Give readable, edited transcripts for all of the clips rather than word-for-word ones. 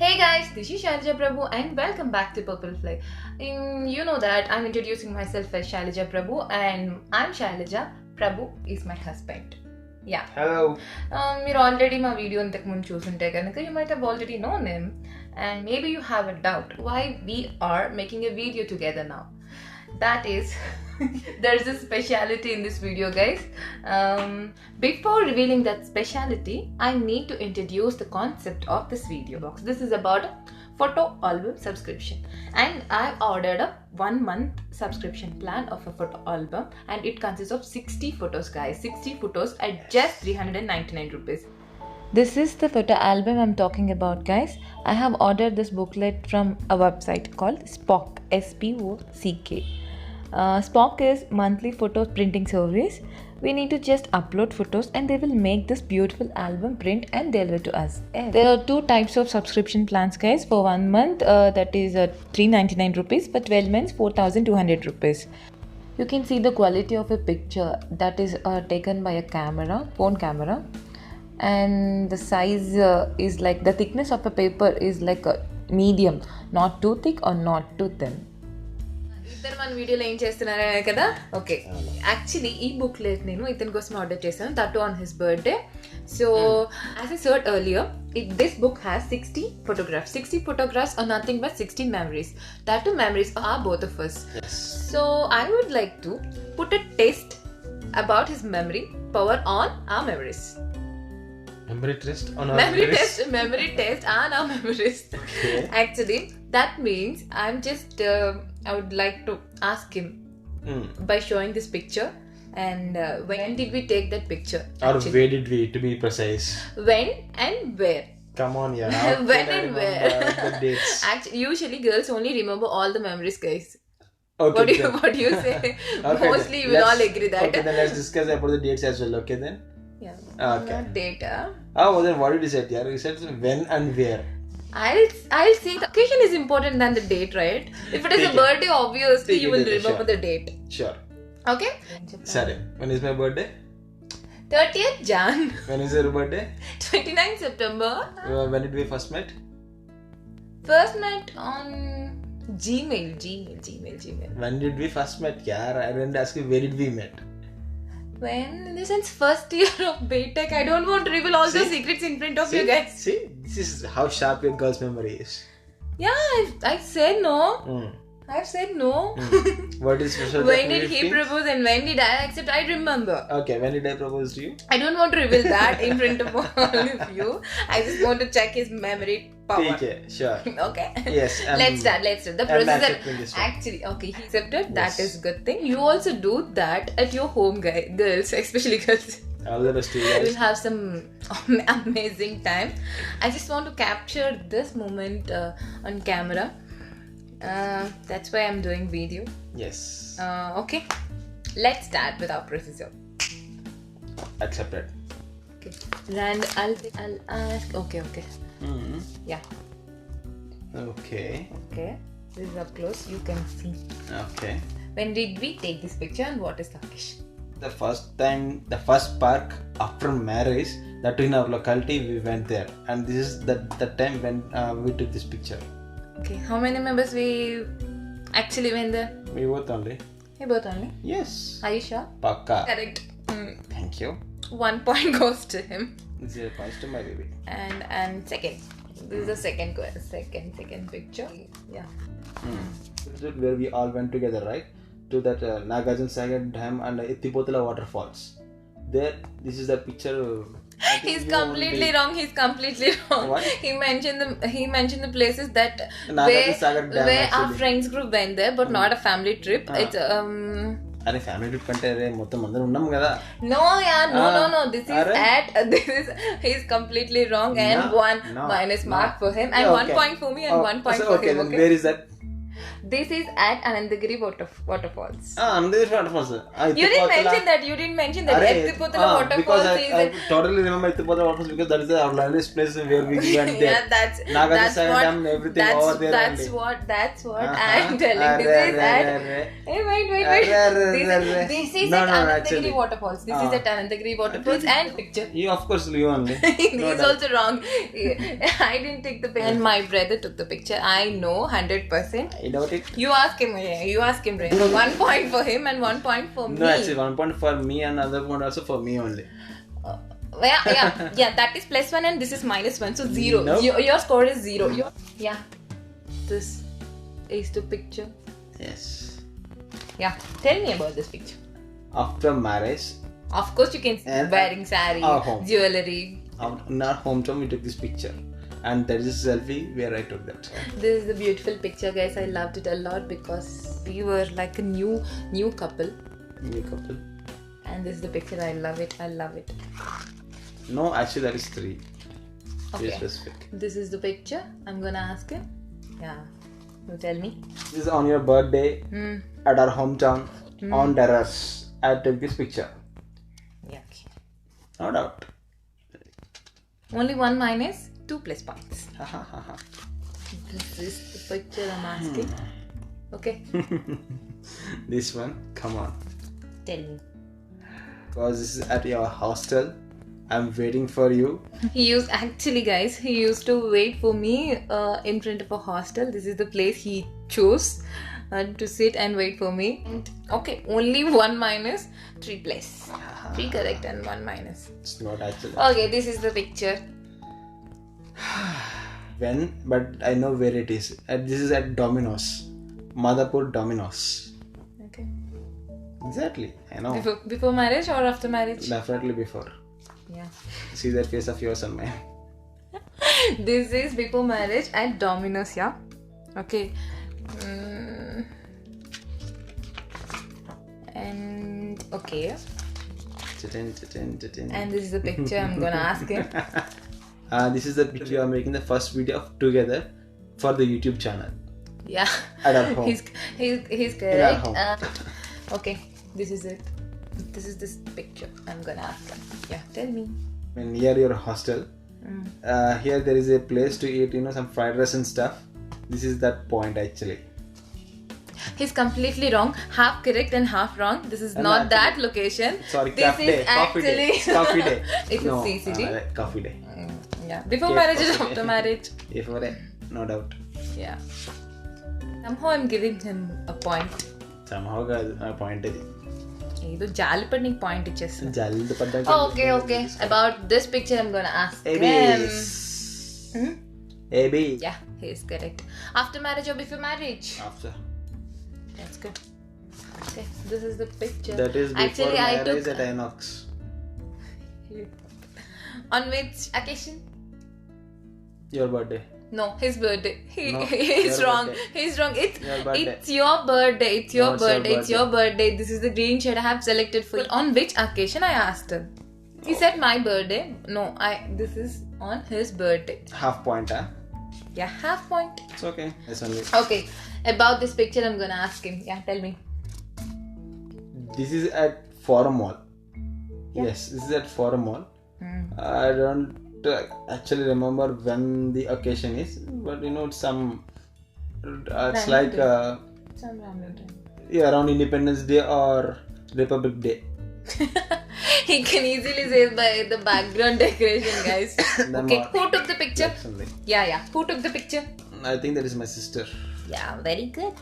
Hey guys, this is Shailaja Prabhu and welcome back to Purple Fly. You know that I'm introducing myself as Shailaja Prabhu and I'm Shailaja. Prabhu is my husband. Yeah. Hello. You're already my video in you might have already known him and maybe you have a doubt why we are making a video together now. That is, there's a speciality in this video, guys. Before revealing that speciality, I need to introduce the concept of this video box. This is about a photo album subscription, and I ordered a 1 month subscription plan of a photo album, and it consists of 60 photos, guys. 60 photos at just 399 rupees. This is the photo album I'm talking about, guys. I have ordered this booklet from a website called Spock, S-P-O-C-K. Spock is monthly photo printing service. We need to just upload photos and they will make this beautiful album print and deliver to us. There are two types of subscription plans, guys. For 1 month, that is 399 rupees. For 12 months, 4,200 rupees. You can see the quality of a picture that is taken by a camera, phone camera. And the size is like, the thickness of a paper is like a medium, not too thick or not too thin. ఇద్దరు మన వీడియోలో ఏం చేస్తున్నారే కదా okay actually ఈ booklet నేను ఇతని కోసం ఆర్డర్ చేశాను that on his birthday so as I surd earlier this book has 60 photographs are nothing but 16 memories. That two memories are both of us. So I would like to put a test about his memory power on our memories. Memory test on our memories. Memory test on our memories. Okay. Actually, that means I'm just I would like to ask him by showing this picture and when did we take that picture? Actually. Or where did we, to be precise? When and where? Come on, yeah. When and where? The dates. Actually, usually girls only remember all the memories, guys. Okay. What do you say? Okay, Mostly we will all agree that. Okay, then let's discuss about the dates as well. Okay, then. Yeah. Okay. Not data. Oh, well, then what did you say? Yeah, you said when and where. I'll say the occasion is important than the date, right? If it is a birthday, obviously you will remember the date. Sure. Okay? Sorry. When is my birthday? 30th Jan. When is your birthday? 29th September. When did we first met? First met on Gmail. When did we first met? Yeah, I didn't ask you where did we met. When? In the sense, first year of BTech. I don't want to reveal all the secrets in front of you guys. See, this is how sharp your girl's memory is. Yeah, I said no. I've said no. What is special? When did he propose and when did I accept? I remember. Okay, when did I propose to you? I don't want to reveal that in front of all of you. I just want to check his memory power. Okay, sure. Okay. Yes. Let's start. The procedure. Actually, okay, he accepted. Yes. That is good thing. You also do that at your home, girls, especially girls. All the best to you guys. We'll have some amazing time. I just want to capture this moment on camera. That's why I'm doing video. Yes. Okay. Let's start with our procedure. Accepted. Okay. And I'll ask. Okay. Yeah. Okay. This is up close. You can see. Okay. When did we take this picture and what is the occasion? The first park after marriage, that in our locality we went there, and this is the time when we took this picture. Okay. How many members we actually went there? We both only. We both only? Yes. Are you sure? Pakka. Correct. Thank you. 1 point goes to him. 0 points to my baby. And second. This is the second picture. Yeah. This is where we all went together, right? To that Nagarjuna Sagar Dam and Ithipotala waterfalls. There, this is the picture. He's completely wrong. What? He mentioned the places that where our friends group went there, but not a family trip. It's అరే family trip అంటే మొత్తం అందరం ఉన్నాం కదా no he's completely wrong and one minus mark for him and 1 point for me and 1 point for him. Okay, then where is that? This is at Anandagiri waterfalls. Anandagiri waterfalls. You didn't mention that. Ettipothala waterfalls because is I totally remember Ettipothala waterfalls because that is our landest place where we went there. Yeah, that's Nagasasandam, everything over there. That's what I'm telling. This is at. Hey, wait. This is at Anandagiri waterfalls. This is at Anandagiri waterfalls and picture. You, of course, you only. He's also wrong. I didn't take the picture. And my brother took the picture. I know 100%. I doubt it. You ask him, Ray. 1 point for him and 1 point for me. No, actually 1 point for me and another point also for me only. Yeah, that is +1 and this is -1, so 0. Nope. Your score is 0. Yeah, this is the picture. Yes. Yeah, tell me about this picture. After marriage, Of course, you can see And wearing saree, our home. jewelry. in our hometown, we took this picture, and there is a selfie where I took that. This is the beautiful picture, guys. I loved it a lot because we were like a new couple. New couple. And this is the picture. I love it. No, actually, that is 3. Okay. Be specific. This is the picture. I'm gonna ask him. Yeah. You tell me. This is on your birthday at our hometown on terrace. I took this picture. Yeah. Okay. No doubt. Only 1 minus 2 plus points. This is the picture I'm asking. Okay. This one, come on. Tell me. Because this is at your hostel. I'm waiting for you. He used to wait for me in front of a hostel. This is the place he chose to sit and wait for me. And, okay, only 1 minus 3 plus. 3 correct and 1 minus. It's not actually. Okay, this is the picture. When, but I know where it is. This is at Domino's. Madhapur Domino's. Okay. Exactly, I know. Before marriage or after marriage? Definitely before. Yeah. See that face of yours and mine. This is before marriage at Domino's, yeah? Okay. And okay. And this is the picture I'm gonna ask him. This is the picture we are making the first video of together for the YouTube channel. Yeah. At our home. He's correct. In our home. Okay, this is it. This is this picture I'm gonna ask him. Yeah, tell me. When near your hostel, here there is a place to eat, some fried rice and stuff. This is that point actually. He's completely wrong. Half correct and half wrong. This is not that location. Sorry, this cafe is day. Coffee day. actually It's coffee day. It is No, CCD. Coffee day. Yeah. Before Yes, marriage or coffee after day. marriage? Before day, no doubt. Yeah. Somehow I'm giving him a point. Somehow guys, a point is. ఏదో జాలిపడి నీకు point ఇచ్చేస్తాను. జల్ది పడ్డాక. Okay. About this picture I'm gonna ask him. AB. Yeah, he is correct. After marriage or before marriage? After. That's good. Okay, this is the picture. That is before Actually, marriage at Inox. On which occasion? Your birthday. No, his birthday. No, He's your wrong. birthday. He's wrong. Your birthday. It's your birthday. It's your No, it's your birthday. It's your birthday. This is the green shade I have selected for you. On which occasion? I asked him. He said my birthday. No, this is on his birthday. Half point, huh? Yeah, half point. It's okay. It's only. Okay, about this picture I'm gonna ask him. Yeah, tell me. This is at Forum Mall. Yeah. Yes, this is at Forum Mall. I don't actually remember when the occasion is, but it's some. It's like Some random time. around Independence Day or Republic Day. He can easily say by the background decoration, guys. Okay, who took the picture? Something. Yeah. Who took the picture? I think that is my sister. Yeah, very good.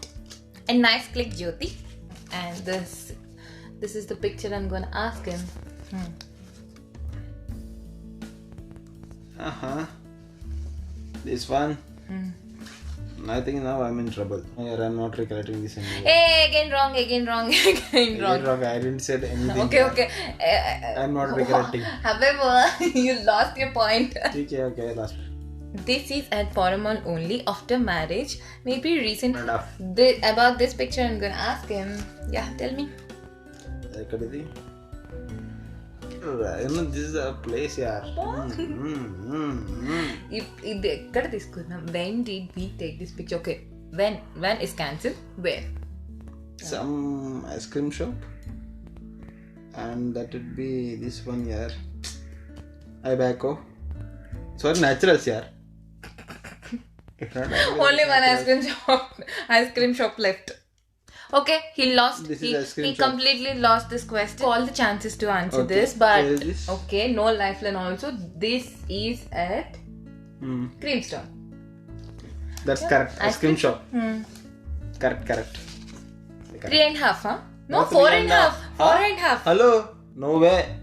And nice click, Jyoti. And this is the picture I'm gonna ask him. This one. I think now I'm in trouble. I'm not recollecting this anymore. Hey, again wrong. Again wrong. I didn't say anything. Okay. I'm not recollecting. However, you lost your point. Okay, last. This is at Forum Mall only after marriage. Maybe recent. Enough. About this picture, I'm gonna ask him. Yeah, tell me. This is a place, yaar. ఇది ఎక్కడ తీసుకున్నాం? When did we take this picture? Okay, When is cancelled? Where? Some ice cream shop. And that would be this one here. Ibacco. Sorry, naturals here. Only one ice cream shop left. Okay, he lost. He completely lost this question. All the chances to answer this, but okay, no lifeline also. This is at Creamstone. That's correct. Ice cream shop. Correct. 3.5, huh? No, 4.5. 4.5. Hello? No way.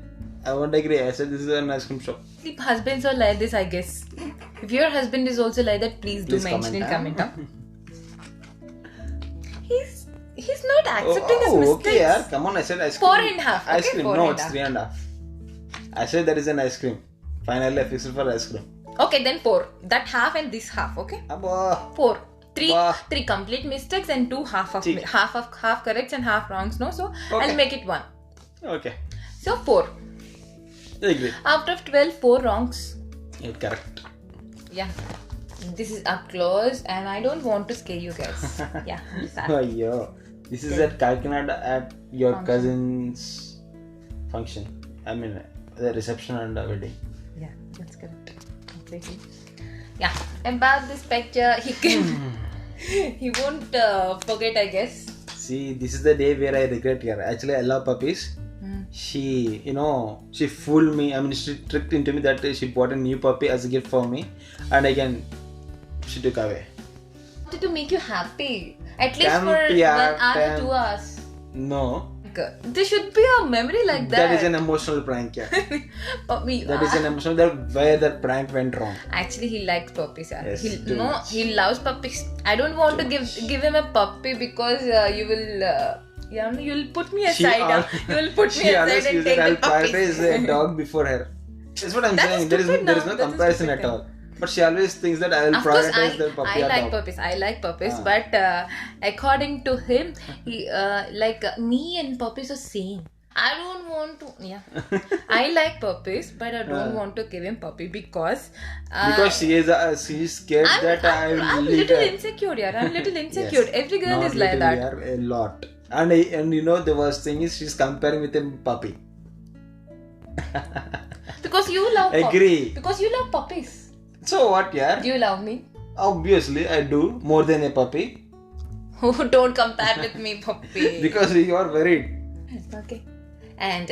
I won't agree. I said this is an ice cream shop. Husbands are like this, I guess. If your husband is also like that, please do mention in comment. Huh? He's not accepting his mistakes. Okay, yeah. Come on, I said ice cream. 4.5. Ice cream. No, it's 3.5. I said there is an ice cream. Finally, I fixed it for ice cream. Okay, then 4. That half and this half, okay? 4. 3 complete mistakes and 2 half corrects and half wrongs, no? So, I'll make it 1. Okay. So, 4. Agree. Out of 12, 4 wrongs. Yeah, correct. Yeah. This is up close and I don't want to scare you guys. Yeah. Oh, yo. This is at Kalkinada at your cousin's function. I mean, the reception and the wedding. Yeah, that's correct. Completely. Yeah. About this picture, he won't forget, I guess. See, this is the day where I regret here. Actually, I love puppies. She fooled me. I mean, she tricked into me that she bought a new puppy as a gift for me, and again, she took away. I wanted to make you happy, at least for 1 hour, 2 hours. No. There should be a memory like that. That is an emotional prank, yeah. That is an emotional. Where that prank went wrong. Actually, he likes puppies. Yes, he loves puppies. I don't want to give him a puppy because you'll put me aside. You'll put me aside and take the puppy. I'll prioritize a dog before her. That's what I'm saying. There is no comparison at all. But she always thinks that I will prioritize the puppy. I like puppies, but according to him, he me and puppies are same. I don't want to. Yeah, I like puppies, but I don't want to give him puppy because she is scared that I'm little insecure. Yeah, I'm little insecure. Yes. Every girl is like that. A lot. And the worst thing is she's comparing with a puppy. Because you love Agree. Because you love puppies. So what, yeah? Do you love me? Obviously, I do. More than a puppy. Oh, don't compare with me, puppy. Because you are worried. Okay. And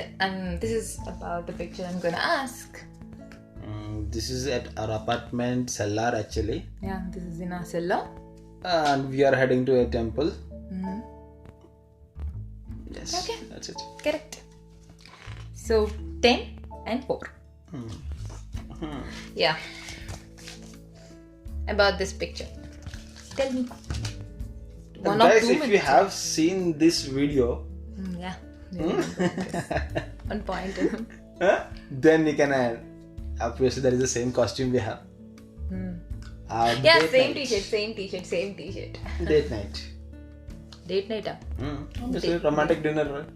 this is about the picture I'm gonna ask. This is at our apartment cellar actually. Yeah, this is in our cellar. And we are heading to a temple. Yes. Okay. That's it. Correct. So 10 and 4. Yeah. About this picture. Tell me. Guys, if you have seen this video, yeah. On point. Then you can obviously there is the same costume we have. Yeah, same t-shirt. Date night. Date night. This is romantic dinner, right?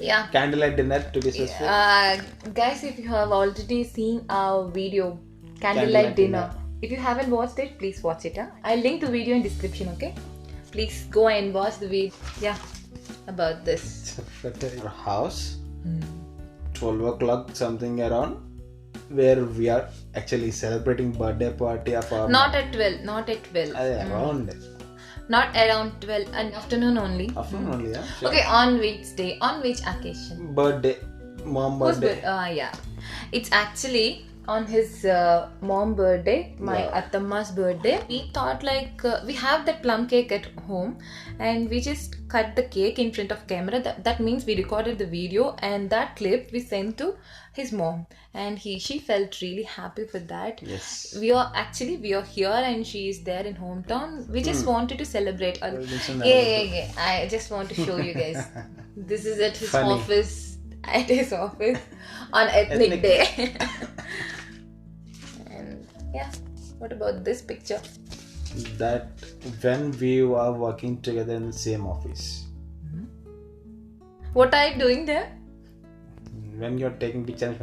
Yeah. Candlelight dinner to be specific. Guys, if you have already seen our video, Candlelight dinner. If you haven't watched it, please watch it. I'll link the video in description, okay? Please go and watch the video. Yeah, about this. Our house, 12 o'clock something around, where we are actually celebrating birthday party of our... Not at 12. Around. Not around 12, an afternoon only. Afternoon only, yeah. Sure. Okay, on which day? On which occasion? Birthday. Mom birthday. Yeah. It's actually on his mom birthday, my Attamma's birthday. We thought we have that plum cake at home and we just cut the cake in front of camera. That means we recorded the video and that clip we sent to his mom and she felt really happy with that. Yes. We are here and she is there in hometown. We just wanted to celebrate. Yeah. I just want to show you guys. This is at his office. At his office on ethnic day. And yeah, what about this picture? That when we were working together in the same office. What are you doing there? When you're taking pictures,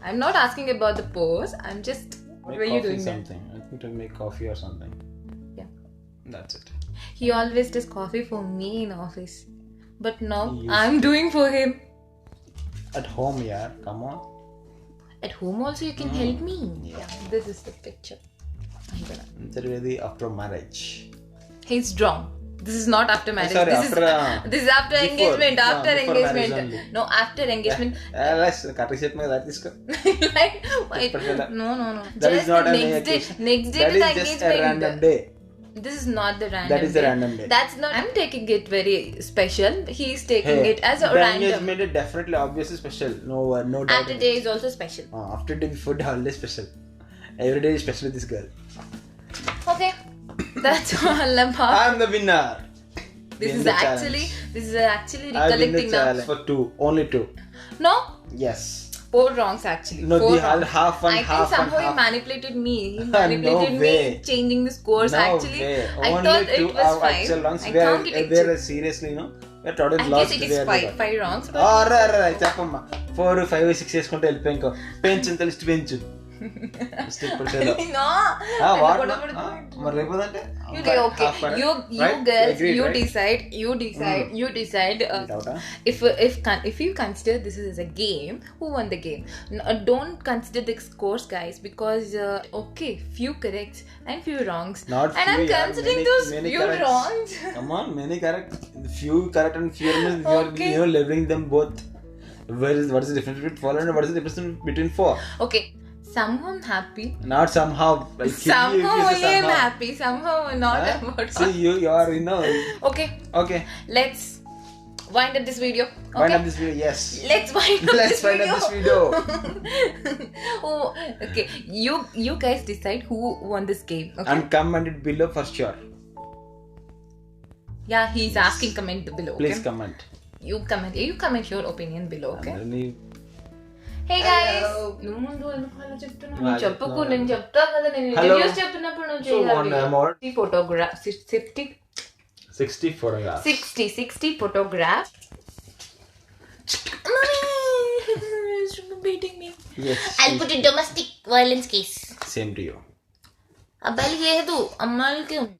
I'm not asking about the pose. I'm just. What were you doing something. I think to make coffee or something. Yeah. That's it. He always does coffee for me in office. But now He I'm doing for him. At home, yeah. Come on. At home also you can help me. Yeah, this is the picture. I'm gonna. It's really after marriage. He's wrong. This is not after marriage. Sorry, this is after before. engagement. After Before marriage engagement. only. No, after engagement. Let's cut it shit, that is Like, why? No. That is not the an next day. occasion. Next day That to the is just engagement. a random day. This is not the random. That is the random day. That's not. I'm taking it very special. He's taking it as a the random. engagement is definitely obviously special. No doubt. After day is also special. After day, before day, always special. Every day is special with this girl. Okay, that's all about. I'm the winner. This is actually I win the recollecting now. challenge for 2, only 2. No, Yes. 4 wrongs actually. No, 4 the wrongs. half one, I think half somehow one, he half. manipulated me. He manipulated No me way. changing the scores. No Actually, way. I Only thought 2 it was are 5. actual wrongs. I can't get it. We're seriously, we're totally I lost. guess it is 5 wrongs. But Alright, చెప్పమ్మా 4, 5, 6 చేసుకుంటే వెళ్ళిపోయి ఇంకో పెంచు ఇంత list పెంచు no. మరి లేకపోతే Okay. You girls, you decide. If you consider this is a game, who won the game? Don't consider the scores, guys, because few corrects and few wrongs. Not and few, I'm considering those many few corrects. wrongs. Come on, many correct. Few correct and few means you're leveling them both. What is the difference between 4 and what is the difference between 4? Okay. Somehow I'm happy. Not somehow. Somehow I am happy. Somehow not about. See, you are, Okay. Okay. Let's wind up this video. Okay? Wind up this video, yes. Let's wind up Let's this wind video. up this video. Oh, okay. You guys decide who won this game. Okay. And comment it below for sure. Yeah, he's asking comment below. Please okay? comment. You comment your opinion below. Okay. And then Hey guys. Hello. నువ్వు ముందు ఎందుకు అలా చెప్తున్నావు? నువ్వు నువ్వు చెప్పుకో, చెప్తున్నావు. నేను చెప్తా కదా. నేను Hello. ఇంటర్వ్యూస్ చెప్పినప్పుడు నువ్వు So one more. 60 photograph 60 60 photographs. 60 photograph. Mommy, beating me. Yes. I'll put a domestic violence case. Same to you. అబ్బాయిలకి లేదు, అమ్మాయిలకి ఉంది.